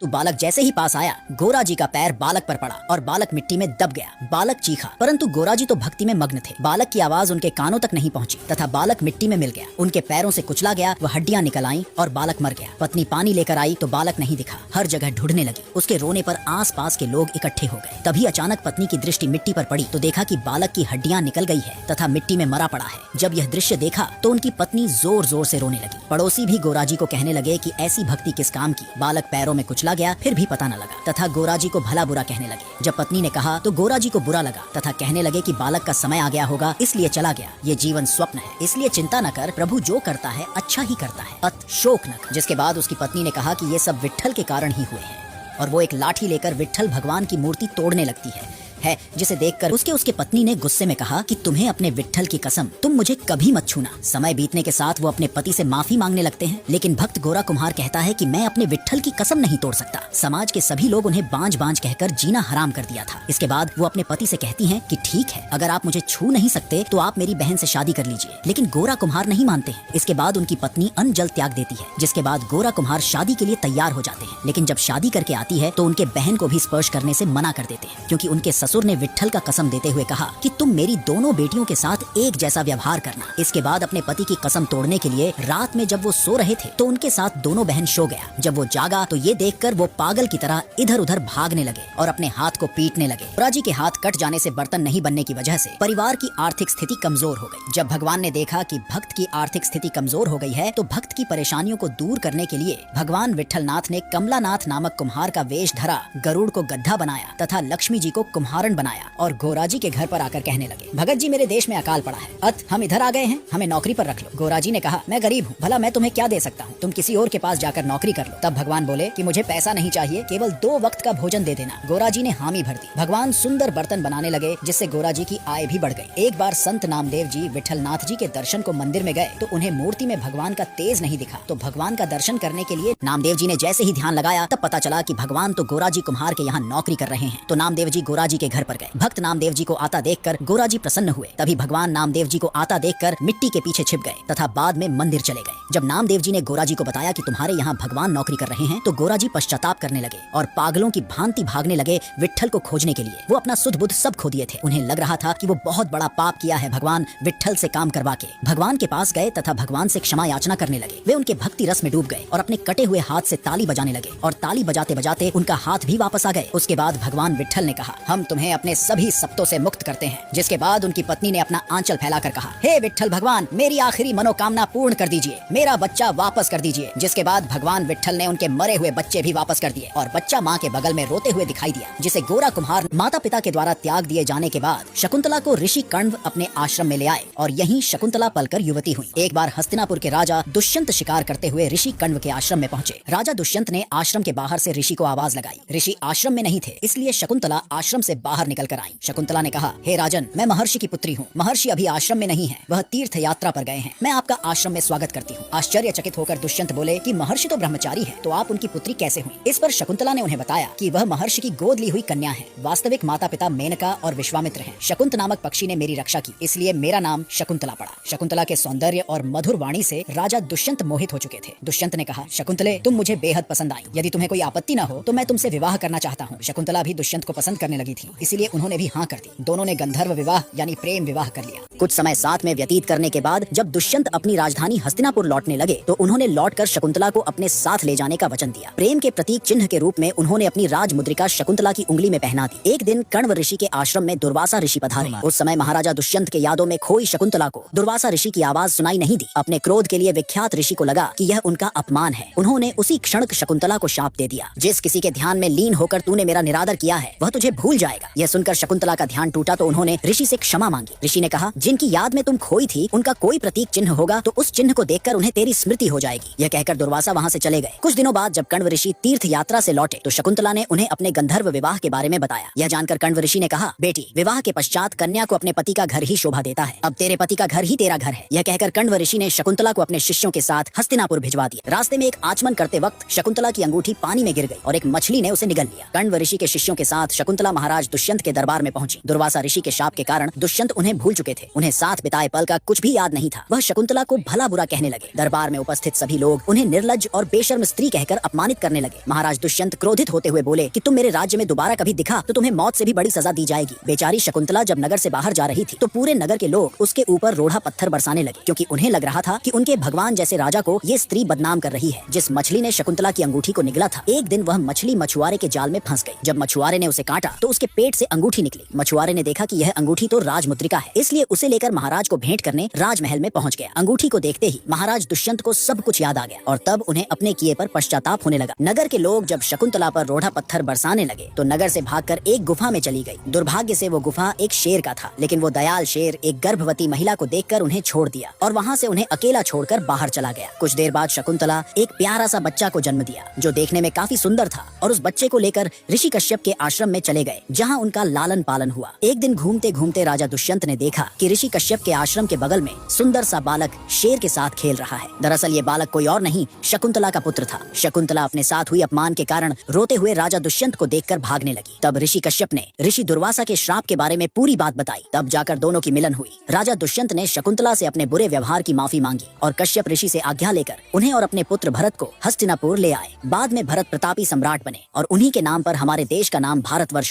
तो बालक जैसे ही पास आया, गोरा जी का पैर बालक पर पड़ा और बालक मिट्टी में दब गया। बालक चीखा, परंतु गोरा जी तो भक्ति में मग्न थे। बालक की आवाज उनके कानों तक नहीं पहुंची तथा बालक मिट्टी में मिल गया। उनके पैरों से कुचला गया, वह हड्डियां निकल आईं और बालक मर गया। पत्नी पानी लेकर आई तो बालक नहीं दिखा। हर जगह ढूंढने लगी। उसके रोने पर आस पास के लोग इकट्ठे हो गए। तभी अचानक पत्नी की दृष्टि मिट्टी पर पड़ी तो देखा कि बालक की हड्डियां निकल गई है तथा मिट्टी में मरा पड़ा है। जब यह दृश्य देखा तो उनकी पत्नी जोर जोर से रोने लगी। पड़ोसी भी गोरा जी को कहने लगे कि ऐसी भक्ति किस काम की, बालक पैरों में कुचला गया फिर भी पता न लगा, तथा गोरा जी को भला बुरा कहने लगे। जब पत्नी ने कहा तो गोरा जी को बुरा लगा तथा कहने लगे कि बालक का समय आ गया होगा इसलिए चला गया। ये जीवन स्वप्न है, इसलिए चिंता न कर, प्रभु जो करता है अच्छा ही करता है, अत शोक न कर। जिसके बाद उसकी पत्नी ने कहा कि ये सब विट्ठल के कारण ही हुए हैं और वो एक लाठी लेकर विट्ठल भगवान की मूर्ति तोड़ने लगती है जिसे देखकर उसके पत्नी ने गुस्से में कहा कि तुम्हें अपने विट्ठल की कसम, तुम मुझे कभी मत छूना। समय बीतने के साथ वो अपने पति से माफी मांगने लगते हैं, लेकिन भक्त गोरा कुम्हार कहता है कि मैं अपने विट्ठल की कसम नहीं तोड़ सकता। समाज के सभी लोग उन्हें बांझ बांझ कहकर जीना हराम कर दिया था। इसके बाद वो अपने पति से कहती हैं कि ठीक है, अगर आप मुझे छू नहीं सकते तो आप मेरी बहन से शादी कर लीजिए। लेकिन गोरा कुम्हार नहीं मानते हैं। इसके बाद उनकी पत्नी अन्न जल त्याग देती है, जिसके बाद गोरा कुम्हार शादी के लिए तैयार हो जाते हैं। लेकिन जब शादी करके आती है तो उनके बहन को भी स्पर्श करने से मना कर देते हैं, क्योंकि उनके ससुर ने विट्ठल का कसम देते हुए कहा कि तुम मेरी दोनों बेटियों के साथ एक जैसा व्यवहार करना। इसके बाद अपने पति की कसम तोड़ने के लिए रात में जब वो सो रहे थे तो उनके साथ दोनों बहन सो गया। जब वो जागा तो ये देखकर वो पागल की तरह इधर उधर भागने लगे और अपने हाथ को पीटने लगे। गोरा जी के हाथ कट जाने से बर्तन नहीं बनने की वजह से परिवार की आर्थिक स्थिति कमजोर हो गई। जब भगवान ने देखा कि भक्त की आर्थिक स्थिति कमजोर हो गई है तो भक्त की परेशानियों को दूर करने के लिए भगवान विट्ठलनाथ ने कमलानाथ नामक कुम्हार का वेश धरा, गरुड़ को गद्दा बनाया तथा लक्ष्मी जी को कुम्हारन बनाया और गोरा जी के घर पर आकर कहने लगे, भगत जी मेरे देश में अकाल पड़ा है, अत हम इधर आ गए हैं, हमें नौकरी पर रख लो। गोरा जी ने कहा, मैं गरीब हूँ, भला मैं तुम्हें क्या दे सकता हूँ, तुम किसी और के पास जाकर नौकरी कर लो। तब भगवान बोले कि मुझे पैसा नहीं चाहिए, केवल 2 वक्त का भोजन दे देना। गोरा जी ने हामी भर दी। भगवान सुंदर बर्तन बनाने लगे, जिससे गोरा जी की आय भी बढ़ गई। एक बार संत नामदेव जी विट्ठलनाथ जी के दर्शन को मंदिर में गए तो उन्हें मूर्ति में भगवान का तेज नहीं दिखा। तो भगवान का दर्शन करने के लिए नामदेव जी ने जैसे ही ध्यान लगाया तब पता चला कि भगवान तो गोरा जी कुम्हार के यहाँ नौकरी कर रहे हैं। तो नामदेव जी गोरा जी के घर पर गए। भक्त नामदेव जी को आता देखकर गोरा जी प्रसन्न हुए। तभी भगवान नामदेव जी को आता देखकर मिट्टी के पीछे छिप गए तथा बाद में मंदिर चले गए। जब नामदेव जी ने गोरा जी को बताया कि तुम्हारे यहाँ भगवान नौकरी कर रहे हैं तो गोरा जी पश्चाताप करने लगे और पागलों की भांति भागने लगे विट्ठल को खोजने के लिए। वो अपना सुध बुध सब खो दिए थे। उन्हें लग रहा था कि वो बहुत बड़ा पाप किया है भगवान विट्ठल से काम करवा के। भगवान के पास गए तथा भगवान से क्षमा याचना करने लगे। वे उनके भक्ति रस में डूब गए और अपने कटे हुए हाथ से ताली बजाने लगे और ताली बजाते बजाते उनका हाथ भी वापस आ गए। उसके बाद भगवान विट्ठल ने कहा, हम तुम्हें अपने सभी सप्तों से मुक्त करते हैं। जिसके बाद उनकी पत्नी ने अपना आंचल फैलाकर कहा, हे विट्ठल भगवान, मेरी आखिरी मनोकामना पूर्ण कर दीजिए, मेरा बच्चा वापस कर दीजिए। जिसके बाद भगवान विट्ठल ने उनके मरे हुए बच्चे भी वापस कर दिए और बच्चा माँ के बगल में रोते हुए दिखाई दिया, जिसे गोरा कुम्हार माता पिता के द्वारा त्याग दिए जाने के बाद शकुंतला को ऋषि कण्व अपने आश्रम में ले आए और यहीं शकुंतला पलकर युवती हुई। एक बार हस्तिनापुर के राजा दुष्यंत शिकार करते हुए ऋषि कण्व के आश्रम में पहुंचे। राजा दुष्यंत ने आश्रम के बाहर से ऋषि को आवाज लगाई। ऋषि आश्रम में नहीं थे, इसलिए शकुंतला आश्रम से बाहर निकल कर आई। शकुंतला ने कहा, हे राजन, मैं महर्षि की पुत्री हूँ। महर्षि अभी आश्रम में नहीं है, वह तीर्थ यात्रा पर गए हैं। मैं आपका आश्रम में स्वागत करती हूँ। आश्चर्यचकित होकर दुष्यंत बोले कि महर्षि तो ब्रह्मचारी है, तो आप उनकी पुत्री कैसे हुई? इस पर शकुंतला ने उन्हें बताया कि वह महर्षि की गोद ली हुई कन्या है। वास्तविक माता पिता मेनका और विश्वामित्र हैं। शकुंत नामक पक्षी ने मेरी रक्षा की, इसलिए मेरा नाम शकुंतला पड़ा। शकुंतला के सौंदर्य और मधुर वाणी से राजा दुष्यंत मोहित हो चुके थे। दुष्यंत ने कहा, शकुंतले, तुम मुझे बेहद पसंद आई। यदि तुम्हें कोई आपत्ति न हो तो मैं तुमसे विवाह करना चाहता हूँ। शकुंतला भी दुष्यंत को पसंद करने लगी थी, इसलिए उन्होंने भी हाँ कर दी। दोनों ने गंधर्व विवाह यानी प्रेम विवाह कर लिया। कुछ समय साथ में व्यतीत करने के बाद जब दुष्यंत अपनी राजधानी हस्तिनापुर लौटने लगे तो उन्होंने लौटकर शकुंतला को अपने साथ ले जाने का वचन दिया। प्रेम के प्रतीक चिन्ह के रूप में उन्होंने अपनी राज मुद्रिका शकुंतला की उंगली में पहना दी। एक दिन कण्व ऋषि के आश्रम में दुर्वासा ऋषि पधारे। उस समय महाराजा दुष्यंत के यादों में खोई शकुंतला को दुर्वासा ऋषि की आवाज सुनाई नहीं दी। अपने क्रोध के लिए विख्यात ऋषि को लगा कि यह उनका अपमान है। उन्होंने उसी क्षण शकुंतला को शाप दे दिया, जिस किसी के ध्यान में लीन होकर तूने मेरा निरादर किया है वह तुझे भूल जाएगा। यह सुनकर शकुंतला का ध्यान टूटा तो उन्होंने ऋषि से क्षमा मांगी। ऋषि ने कहा, जिनकी याद में तुम खोई थी उनका कोई प्रतीक चिन्ह होगा तो उस चिन्ह को देखकर उन्हें तेरी स्मृति हो जाएगी। यह कहकर दुर्वासा वहाँ से चले गए। कुछ दिनों बाद जब कण्व ऋषि तीर्थ यात्रा से लौटे तो शकुंतला ने उन्हें अपने गंधर्व विवाह के बारे में बताया। यह जानकर कण्व ऋषि ने कहा, बेटी, विवाह के पश्चात कन्या को अपने पति का घर ही शोभा देता है। अब तेरे पति का घर ही तेरा घर है। यह कहकर कण्व ऋषि ने शकुंतला को अपने शिष्यों के साथ हस्तिनापुर भिजवा दिया। रास्ते में एक आचमन करते वक्त शकुंतला की अंगूठी पानी में गिर गई और एक मछली ने उसे निगल लिया। कण्व ऋषि के शिष्यों के साथ शकुंतला महाराज दुष्यंत के दरबार में पहुंची। दुर्वासा ऋषि के शाप के कारण दुष्यंत उन्हें भूल चुके थे। उन्हें साथ बिताए पल का कुछ भी याद नहीं था। वह शकुंतला को भला बुरा कहने लगे। दरबार में उपस्थित सभी लोग उन्हें निर्लज्ज और बेशर्म स्त्री कहकर अपमानित करने लगे। महाराज दुष्यंत क्रोधित होते हुए बोले कि तुम मेरे राज्य में दोबारा कभी दिखा तो तुम्हें मौत से भी बड़ी सजा दी जाएगी। बेचारी शकुंतला जब नगर से बाहर जा रही थी तो पूरे नगर के लोग उसके ऊपर रोड़ा पत्थर बरसाने लगे, क्योंकि उन्हें लग रहा था कि उनके भगवान जैसे राजा को ये स्त्री बदनाम कर रही है। जिस मछली ने शकुंतला की अंगूठी को निगला था, एक दिन वह मछली मछुआरे के जाल में फंस गई। जब मछुआरे ने उसे काटा तो उसके पेट से अंगूठी निकली। मछुआरे ने देखा कि यह अंगूठी तो राजमुद्रिका है, इसलिए उसे लेकर महाराज को भेंट करने राजमहल में पहुंच गया। अंगूठी को देखते ही महाराज दुष्यंत को सब कुछ याद आ गया और तब उन्हें अपने किए पर पश्चाताप होने लगा। नगर के लोग जब शकुंतला पर रोड़ा पत्थर बरसाने लगे तो नगर से भागकर एक गुफा में चली गई। दुर्भाग्य से वो गुफा एक शेर का था, लेकिन वो दयाल शेर एक गर्भवती महिला को देखकर उन्हें छोड़ दिया और वहाँ से उन्हें अकेला छोड़कर बाहर चला गया। कुछ देर बाद शकुंतला एक प्यारा सा बच्चा को जन्म दिया जो देखने में काफी सुंदर था, और उस बच्चे को लेकर ऋषि कश्यप के आश्रम में चले गए, जहाँ उनका लालन पालन हुआ। एक दिन घूमते घूमते राजा दुष्यंत ने देखा कि ऋषि कश्यप के आश्रम के बगल में सुंदर सा बालक शेर के साथ खेल रहा है। दरअसल ये बालक कोई और नहीं, शकुंतला का पुत्र था। शकुंतला अपने साथ हुई अपमान के कारण रोते हुए राजा दुष्यंत को देखकर भागने लगी। तब ऋषि कश्यप ने ऋषि दुर्वासा के श्राप के बारे में पूरी बात बताई। तब जाकर दोनों की मिलन हुई। राजा दुष्यंत ने शकुंतला से अपने बुरे व्यवहार की माफी मांगी और कश्यप ऋषि से आज्ञा लेकर उन्हें और अपने पुत्र भरत को हस्तिनापुर ले आए। बाद में भरत प्रतापी सम्राट बने और उन्हीं के नाम पर हमारे देश का नाम भारतवर्ष